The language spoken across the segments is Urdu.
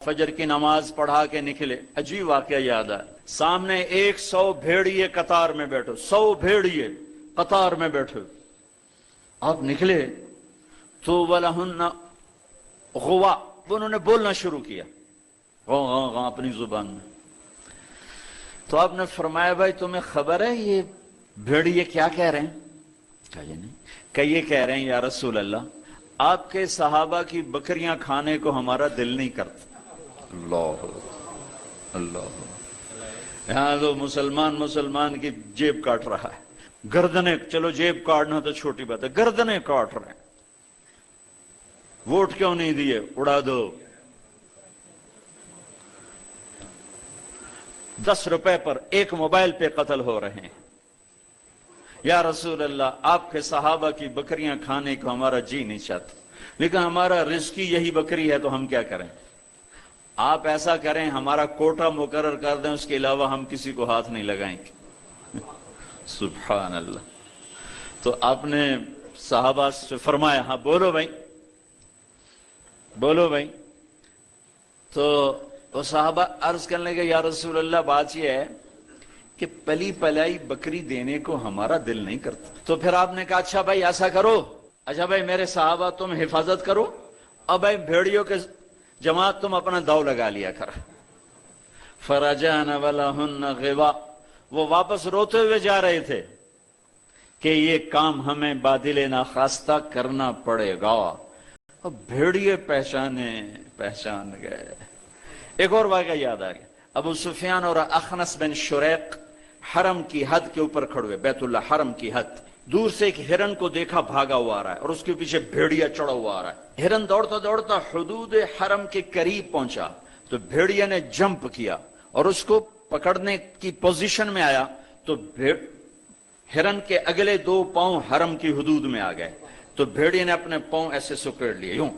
فجر کی نماز پڑھا کے نکلے، عجیب واقعہ یاد آیا، سامنے 100 بھیڑیے قطار میں بیٹھو، 100 بھیڑیے قطار میں بیٹھو، آپ نکلے تو وَلَهُنَّ غُوَا، انہوں نے بولنا شروع کیا اپنی زبان میں، تو آپ نے فرمایا بھائی تمہیں خبر ہے یہ بھیڑیے کیا کہہ رہے ہیں؟ کہا یہ نہیں، کہ یہ کہہ رہے ہیں یا رسول اللہ آپ کے صحابہ کی بکریاں کھانے کو ہمارا دل نہیں کرتا۔ اللہ اللہ، یہاں تو مسلمان کی جیب کاٹ رہا ہے، گردنیں، چلو جیب کاٹنا تو چھوٹی بات ہے، گردنیں کاٹ رہے ہیں، ووٹ کیوں نہیں دیے، اڑا دو، 10 روپے پر ایک موبائل پہ قتل ہو رہے ہیں، یا رسول اللہ آپ کے صحابہ کی بکریاں کھانے کو ہمارا جی نہیں چاہتا، لیکن ہمارا رزق ہی یہی بکری ہے تو ہم کیا کریں؟ آپ ایسا کریں ہمارا کوٹا مقرر کر دیں، اس کے علاوہ ہم کسی کو ہاتھ نہیں لگائیں گے۔ سبحان اللہ۔ تو آپ نے صحابہ سے فرمایا ہاں بولو بھائی، بولو بھائی، تو وہ صحابہ عرض کرنے لگے یا رسول اللہ بات یہ ہے کہ پلی پلائی بکری دینے کو ہمارا دل نہیں کرتا۔ تو پھر آپ نے کہا اچھا بھائی ایسا کرو، اچھا بھائی میرے صحابہ تم حفاظت کرو، اب بھائی بھیڑیوں کے جماعت تم اپنا داؤ لگا لیا کر۔ فرجعن ولہن غوا، وہ واپس روتے ہوئے جا رہے تھے کہ یہ کام ہمیں بادل ناخواستہ کرنا پڑے گا۔ اب بھیڑیے پہچان گئے۔ ایک اور واقعہ یاد آ گیا، ابو سفیان اور اخنس بن شریق حرم کی حد کے اوپر کھڑے ہوئے، بیت اللہ حرم کی حد، دور سے ایک ہرن کو دیکھا بھاگا ہوا آ رہا ہے اور اس کے پیچھے بھیڑیا چڑھا ہوا آ رہا ہے۔ ہرن دوڑتا دوڑتا حدود حرم کے قریب پہنچا تو بھیڑیا نے جمپ کیا اور اس کو پکڑنے کی پوزیشن میں آیا تو ہرن کے اگلے 2 پاؤں حرم کی حدود میں آ گئے، تو بھیڑیا نے اپنے پاؤں ایسے سکیڑ لیے یوں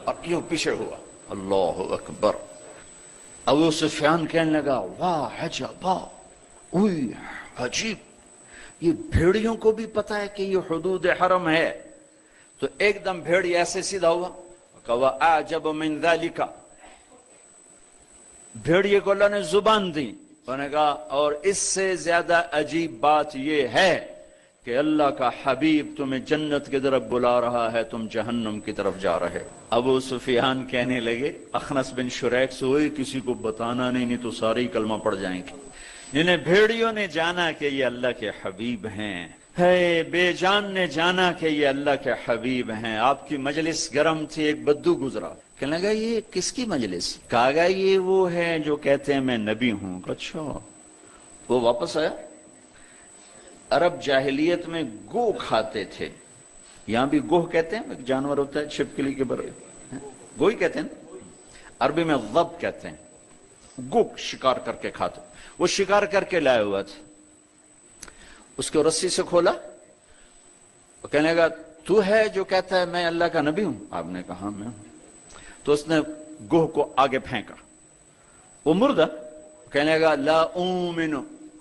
اور یوں پیچھے ہوا۔ اللہ اکبر۔ ابو سفیان کہنے لگا واہ عجبا، اوئی عجیب، یہ بھیڑیوں کو بھی پتا ہے کہ یہ حدود حرم ہے۔ تو ایک دم بھیڑی ایسے سیدھا ہوا، کہا اعجب من ذالک، بھیڑیے کو اللہ نے زبان دی، انہوں نے کہا اور اس سے زیادہ عجیب بات یہ ہے کہ اللہ کا حبیب تمہیں جنت کی طرف بلا رہا ہے، تم جہنم کی طرف جا رہے۔ ابو سفیان کہنے لگے اخنس بن شریق سے ہوئے کسی کو بتانا نہیں تو سارے کلمہ پڑ جائیں گے۔ جنہیں بھیڑیوں نے جانا کہ یہ اللہ کے حبیب ہیں، ہے بے جان نے جانا کہ یہ اللہ کے حبیب ہیں۔ آپ کی مجلس گرم تھی، ایک بدو گزرا، کہنے لگا یہ کس کی مجلس؟ کہا گیا یہ وہ ہے جو کہتے ہیں میں نبی ہوں۔ اچھا، وہ واپس آیا۔ عرب جاہلیت میں گو کھاتے تھے، یہاں بھی گوہ کہتے ہیں، ایک جانور ہوتا ہے چھپکلی کے برے، گوہی کہتے ہیں، عربی میں ضب کہتے ہیں، گو شکار کر کے کھاتے، وہ شکار کر کے لائے ہوا تھا، اس کو رسی سے کھولا، وہ کہنے لگا تو ہے جو کہتا ہے میں اللہ کا نبی ہوں؟ آپ نے کہا میں ہوں۔ تو اس نے گوہ کو آگے پھینکا، وہ مردہ، کہنے لگا لا اومن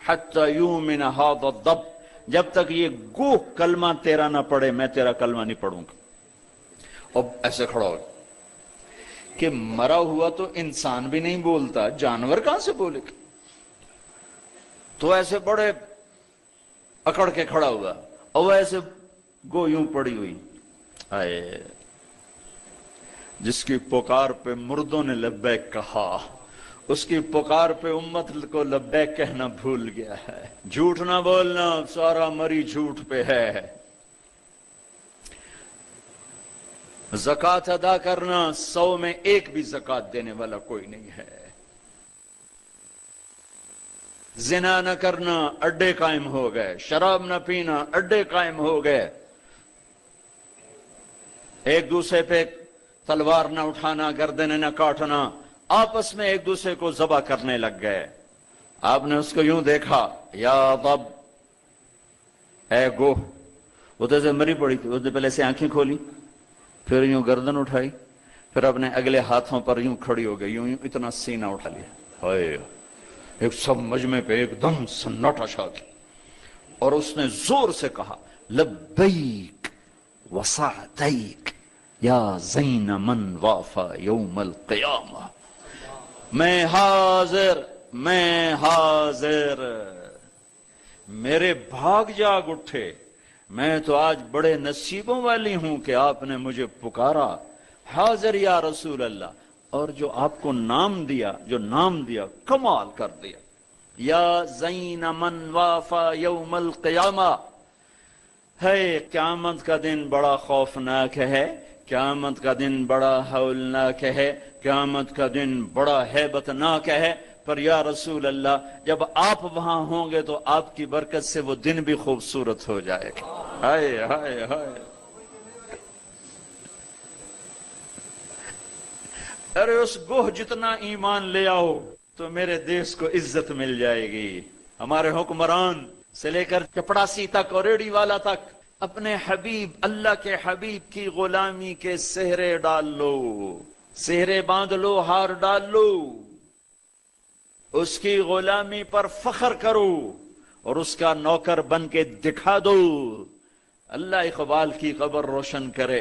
حتی یومن ھذا الضب، جب تک یہ گوہ کلمہ تیرا نہ پڑھے میں تیرا کلمہ نہیں پڑھوں گا۔ اب ایسے کھڑا ہو کہ مرا ہوا تو انسان بھی نہیں بولتا، جانور کہاں سے بولے گا؟ تو ایسے بڑے اکڑ کے کھڑا ہوا اور ایسے گو یوں پڑی ہوئی، آئے جس کی پکار پہ مردوں نے لبیک کہا، اس کی پکار پہ امت کو لبیک کہنا بھول گیا ہے۔ جھوٹ نہ بولنا، سارا مری جھوٹ پہ ہے۔ زکوٰۃ ادا کرنا، 100 میں 1 بھی زکوٰۃ دینے والا کوئی نہیں ہے۔ زنا نہ کرنا، اڈے قائم ہو گئے۔ شراب نہ پینا، اڈے قائم ہو گئے۔ ایک دوسرے پہ تلوار نہ اٹھانا، گردنیں نہ کاٹنا، آپس میں ایک دوسرے کو ذبح کرنے لگ گئے۔ آپ نے اس کو یوں دیکھا، یا ضب، اے گوہ، وہ تو ایسے مری پڑی تھی، اس نے پہلے سے آنکھیں کھولی، پھر یوں گردن اٹھائی، پھر اپنے اگلے ہاتھوں پر یوں کھڑی ہو گئی، یوں اتنا سینہ اٹھا لیا، ہائے، ایک سب مجمع پہ ایک دم سناٹا چھا گیا، اور اس نے زور سے کہا لبیک وسعدیک یا زین من وافا یوم القیامہ، میں حاضر، میں حاضر، میرے بھاگ جاگ اٹھے، میں تو آج بڑے نصیبوں والی ہوں کہ آپ نے مجھے پکارا، حاضر یا رسول اللہ۔ اور جو آپ کو نام دیا، جو نام دیا، کمال کر دیا، یا زین من وافا یوم القیامہ۔ ہے قیامت کا دن بڑا خوفناک ہے، قیامت کا دن بڑا ہولناک ہے، قیامت کا دن بڑا ہیبتناک ہے، پر یا رسول اللہ جب آپ وہاں ہوں گے تو آپ کی برکت سے وہ دن بھی خوبصورت ہو جائے گا۔ ہائے ہائے ہائے، ارے اس گوہ جتنا ایمان لے آؤ تو میرے دیش کو عزت مل جائے گی۔ ہمارے حکمران سے لے کر چپڑاسی تک اور ریڑھی والا تک اپنے حبیب، اللہ کے حبیب کی غلامی کے سہرے ڈال لو، سہرے باندھ لو، ہار ڈال لو، اس کی غلامی پر فخر کرو اور اس کا نوکر بن کے دکھا دو۔ اللہ اقبال کی قبر روشن کرے۔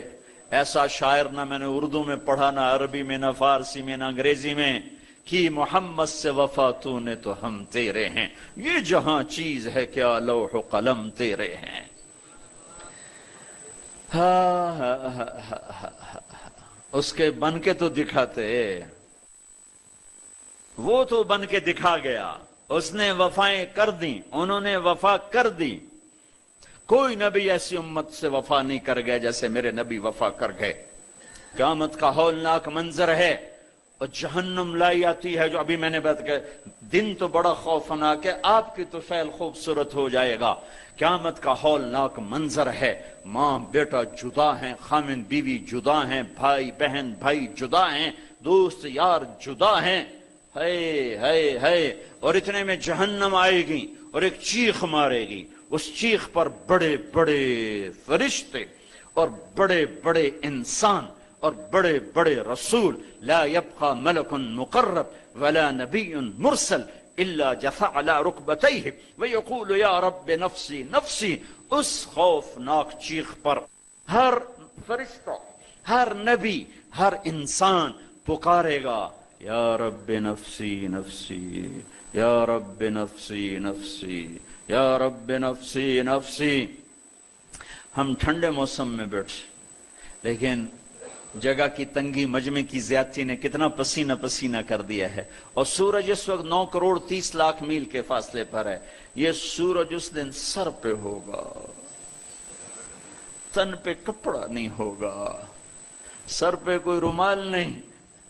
ایسا شاعر نہ میں نے اردو میں پڑھا، نہ عربی میں، نہ فارسی میں، نہ انگریزی میں، کہ محمد سے وفا تو نے تو ہم تیرے ہیں، یہ جہاں چیز ہے کیا لوح و قلم تیرے ہیں۔ اس کے بن کے تو دکھاتے، وہ تو بن کے دکھا گیا، اس نے وفائیں کر دی، انہوں نے وفا کر دی۔ کوئی نبی ایسی امت سے وفا نہیں کر گئے جیسے میرے نبی وفا کر گئے۔ قیامت کا ہولناک منظر ہے، اور جہنم لائی آتی ہے، جو ابھی میں نے بات کہا، دن تو بڑا خوفناک ہے، آپ کی تو فعل خوبصورت ہو جائے گا۔ قیامت کا ہولناک منظر ہے، ماں بیٹا جدا ہیں، خامن بیوی جدا ہیں، بھائی بہن بھائی جدا ہیں، دوست یار جدا ہیں، ہے اور اتنے میں جہنم آئے گی اور ایک چیخ مارے گی، اس چیخ پر بڑے بڑے فرشتے اور بڑے بڑے انسان اور بڑے بڑے رسول، لا يبقى ملک مقرب ولا نبی مرسل الا جثى على ركبتيه ويقول یا رب نفسی نفسی۔ اس خوفناک چیخ پر ہر فرشتہ، ہر نبی، ہر انسان پکارے گا، یا رب نفسی نفسی، یا رب نفسی نفسی، یا رب نفسی نفسی۔ ہم ٹھنڈے موسم میں بیٹھے، لیکن جگہ کی تنگی، مجمع کی زیادتی نے کتنا پسینہ پسینہ کر دیا ہے، اور سورج اس وقت 9 کروڑ 30 لاکھ میل کے فاصلے پر ہے۔ یہ سورج اس دن سر پہ ہوگا، تن پہ کپڑا نہیں ہوگا، سر پہ کوئی رومال نہیں،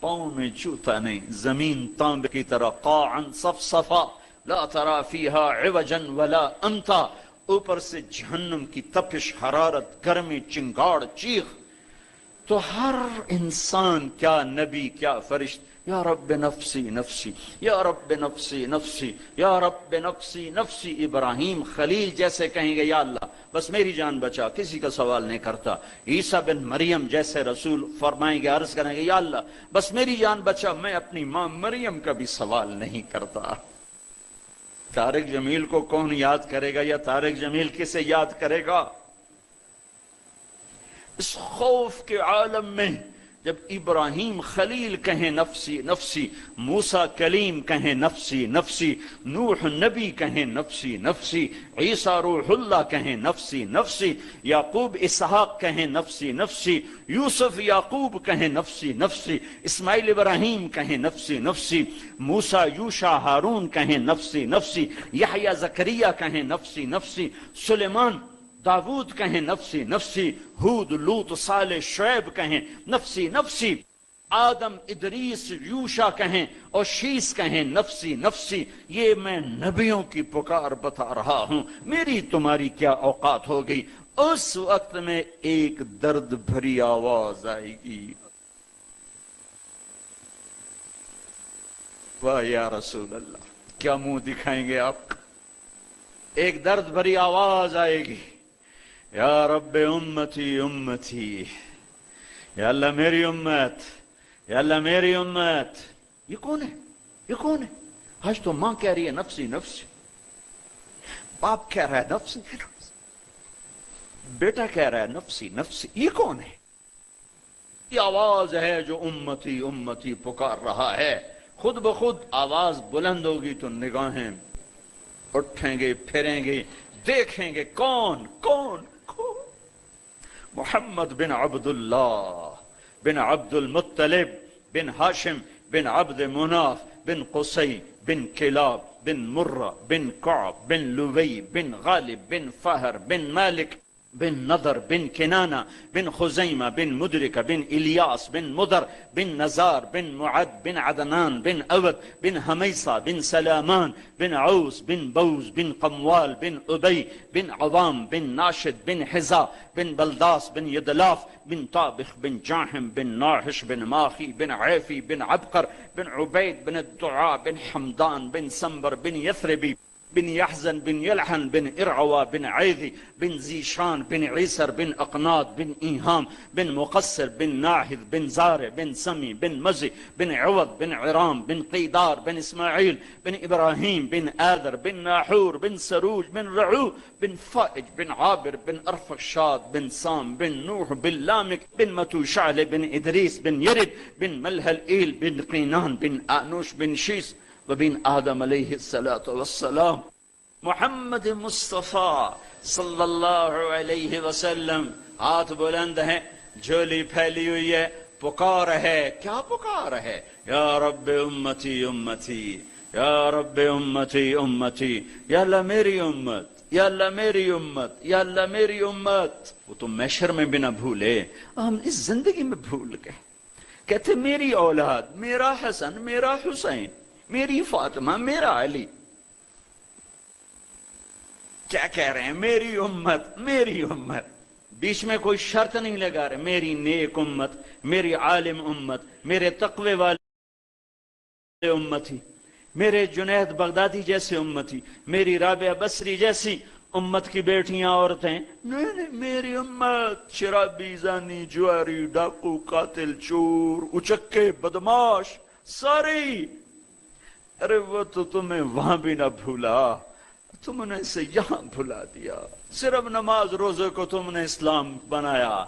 پاؤں میں جوتا نہیں، زمین تانبے کی طرح قاعا صفصفا لا ترى فيها عوجا ولا امتا۔ اوپر سے جہنم کی تپش، حرارت، گرمی، چنگاڑ، چیخ، تو ہر انسان، کیا نبی کیا فرشت، یا رب نفسی نفسی، یا رب نفسی نفسی، یا رب نفسی نفسی۔ ابراہیم خلیل جیسے کہیں گے یا اللہ بس میری جان بچا، کسی کا سوال نہیں کرتا۔ عیسیٰ بن مریم جیسے رسول فرمائیں گے، عرض کریں گے یا اللہ بس میری جان بچا، میں اپنی ماں مریم کا بھی سوال نہیں کرتا۔ طارق جمیل کو کون یاد کرے گا، یا طارق جمیل کسے یاد کرے گا؟ اس خوف کے عالم میں جب ابراہیم خلیل کہیں نفسی نفسی، موسیٰ کلیم کہیں نفسی نفسی، نوح نبی کہیں نفسی نفسی، عیسیٰ روح اللہ کہیں نفسی نفسی، یعقوب اسحاق کہیں نفسی نفسی، یوسف یعقوب کہیں نفسی نفسی، اسماعیل ابراہیم کہیں نفسی نفسی، موسیٰ یوشع ہارون کہیں نفسی نفسی، یحییٰ زکریا کہیں نفسی نفسی، سلیمان داود کہیں نفسی نفسی، ہود لوط صالح شعیب کہیں نفسی نفسی، آدم ادریس یوشع کہیں اور شیس کہیں نفسی نفسی۔ یہ میں نبیوں کی پکار بتا رہا ہوں، میری تمہاری کیا اوقات ہو گئی۔ اس وقت میں ایک درد بھری آواز آئے گی، واہ یا رسول اللہ، کیا منہ دکھائیں گے آپ؟ ایک درد بھری آواز آئے گی، یا رب امتی امتی، یا اللہ میری امت، یا اللہ میری امت۔ یہ کون ہے؟ یہ کون ہے؟ آج تو ماں کہہ رہی ہے نفسی نفسی، باپ کہہ رہا ہے نفسی نفسی، بیٹا کہہ رہا ہے نفسی نفسی، یہ کون ہے؟ یہ آواز ہے جو امتی امتی پکار رہا ہے۔ خود بخود آواز بلند ہوگی تو نگاہیں اٹھیں گے، پھریں گے، دیکھیں گے کون کون کون؟ محمد بن عبداللہ بن عبد المطلب بن ہاشم بن عبد مناف بن قصی بن کلاب بن مرہ بن کعب بن لوی بن غالب بن فہر بن مالک بن نضر بن کنانہ بن خزیمہ بن مدرکہ بن الیاس بن مدر بن نزار بن معد بن عدنان بن اود بن حمیصہ بن سلامان بن عوس بن بوز بن قموال بن ابی بن عوام بن ناشد بن حزا بن بلداس بن یدلاف بن طابخ بن جاحم بن ناحش بن ماخی بن عیفی بن عبقر بن عبید بن الدعاء بن حمدان بن سنبر بن یثربی بن يحزن بن يلحن بن إرعوى بن عيذي بن زيشان بن عيسر بن أقناط بن إيهام بن مقصر بن ناهذ بن زارع بن سمي بن مزي بن عوض بن عرام بن قيدار بن إسماعيل بن إبراهيم بن آذر بن ناحور بن سروج بن رعو بن فائج بن عابر بن أرفخشاد بن سام بن نوح بن لامك بن متوشعل بن إدريس بن يرد بن ملهلئيل بن قينان بن آنوش بن شيس وبن آدم علیہ السلام. محمد مصطفیٰ صلی اللہ علیہ وسلم ہاتھ بلند ہیں، جھولی پھیلی ہوئی ہے، پکار ہے. کیا پکار ہے؟ یا رب امتی امتی، یا رب امتی امتی، یا اللہ میری امت، یا اللہ میری امت، یا اللہ میری امت. وہ تو محشر میں بھی نہ بھولے، ہم اس زندگی میں بھول گئے. کہتے میری اولاد، میرا حسن، میرا حسین، میری فاطمہ، میرا علی. کیا کہہ رہے ہیں؟ میری امت، میری امت. بیچ میں کوئی شرط نہیں لگا رہے. میری نیک امت، میری عالم امت، میرے تقوی والے امتی، میرے جنید بغدادی جیسے امتی، میری رابعہ بصری جیسی امت کی بیٹیاں عورتیں. نہیں نہیں، میری امت شرابی، زانی، جواری، ڈاکو، قاتل، چور، اچکے، بدماش ساری. ارے وہ تو تمہیں وہاں بھی نہ بھولا، تم نے اسے یہاں بھلا دیا. صرف نماز روزے کو تم نے اسلام بنایا،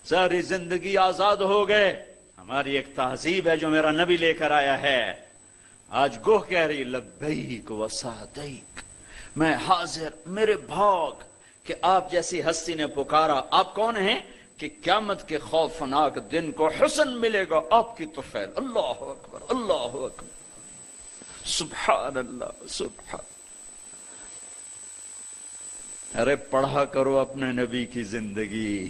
ساری زندگی آزاد ہو گئے. ہماری ایک تہذیب ہے جو میرا نبی لے کر آیا ہے. آج گوہ کہہ رہی لبیک و سعدیک، میں حاضر، میرے بھاگ کہ آپ جیسی ہستی نے پکارا. آپ کون ہیں؟ کہ قیامت کے خوفناک دن کو حسن ملے گا آپ کی طفیل. اللہ اکبر، اللہ اکبر، سبحان اللہ، سبحان. ارے پڑھا کرو اپنے نبی کی زندگی.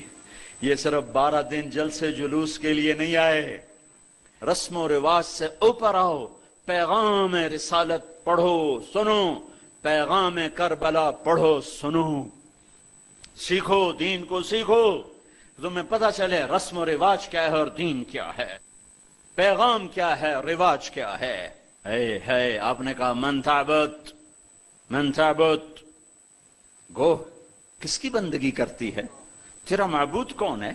یہ صرف 12 دن جلسے جلوس کے لیے نہیں آئے. رسم و رواج سے اوپر آؤ. پیغام رسالت پڑھو، سنو. پیغام کربلا پڑھو، سنو. سیکھو، دین کو سیکھو. تمہیں پتہ چلے رسم و رواج کیا ہے اور دین کیا ہے، پیغام کیا ہے، رواج کیا ہے. ہے آپ نے کہا من تعبد، من تعبد. گوہ کس کی بندگی کرتی ہے؟ تیرا معبود کون ہے؟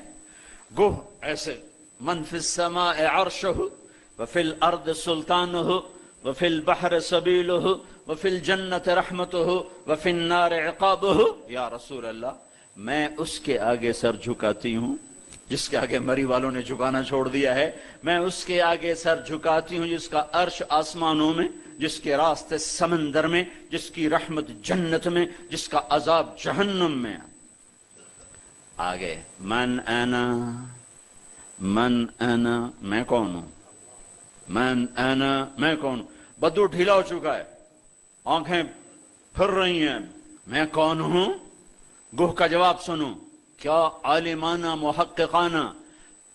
گوہ ایسے من فی السماء عرشہ وفی الارض سلطانہ وفی البحر سبیلہ وفی الجنت رحمتہ وفی النار عقابہ. یا رسول اللہ، میں اس کے آگے سر جھکاتی ہوں جس کے آگے مری والوں نے جھکانا چھوڑ دیا ہے. میں اس کے آگے سر جھکاتی ہوں جس کا عرش آسمانوں میں، جس کے راستے سمندر میں، جس کی رحمت جنت میں، جس کا عذاب جہنم میں. آگے من انا، من انا، میں کون ہوں؟ من انا، میں کون ہوں؟ بدو ڈھیلا ہو چکا ہے، آنکھیں پھر رہی ہیں. میں کون ہوں؟ گوہ کا جواب سنو. کیا عالمانہ محققانہ،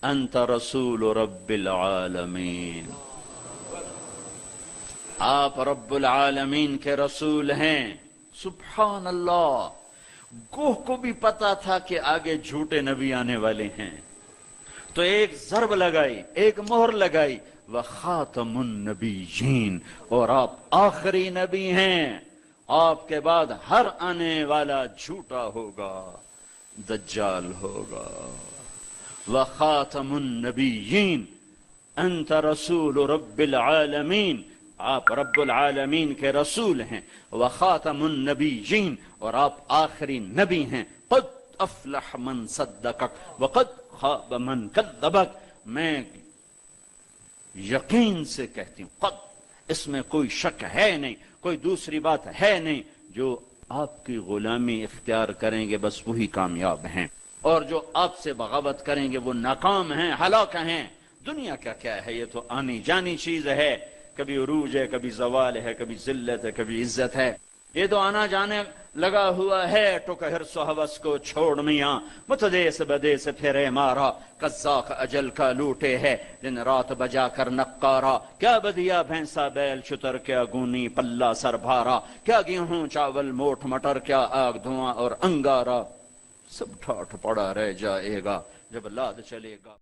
انت رسول رب العالمین. آپ رب العالمین کے رسول ہیں. سبحان اللہ. گوہ کو بھی پتا تھا کہ آگے جھوٹے نبی آنے والے ہیں، تو ایک ضرب لگائی، ایک مہر لگائی، وخاتم النبیین، اور آپ آخری نبی ہیں. آپ کے بعد ہر آنے والا جھوٹا ہوگا، دجال ہوگا. وخاتم النبیین، انت رسول رب العالمین، آپ رب العالمین کے رسول ہیں. وخاتم النبیین، اور آپ آخری نبی ہیں. قد افلح من صدقک وقد خاب من کذبک. میں یقین سے کہتی ہوں، قط، اس میں کوئی شک ہے نہیں، کوئی دوسری بات ہے نہیں، جو آپ کی غلامی اختیار کریں گے بس وہی کامیاب ہیں، اور جو آپ سے بغاوت کریں گے وہ ناکام ہیں، ہلاک ہیں۔ دنیا کا کیا ہے، یہ تو آنی جانی چیز ہے، کبھی عروج ہے، کبھی زوال ہے، کبھی ذلت ہے، کبھی عزت ہے، یہ تو آنا جانے لگا ہوا ہے۔ ٹک حرص و ہوس کو چھوڑ میاں، متدیس بدیس پھرے مارا، قزاق اجل کا لوٹے ہے دن رات بجا کر نقارا۔ کیا بدیا بھینسا بیل شتر، کیا گونی پلہ سر بھارا، کیا گیہوں چاول موٹ مٹر، کیا آگ دھواں اور انگارا، سب ٹھاٹھ پڑا رہ جائے گا جب لاد چلے گا۔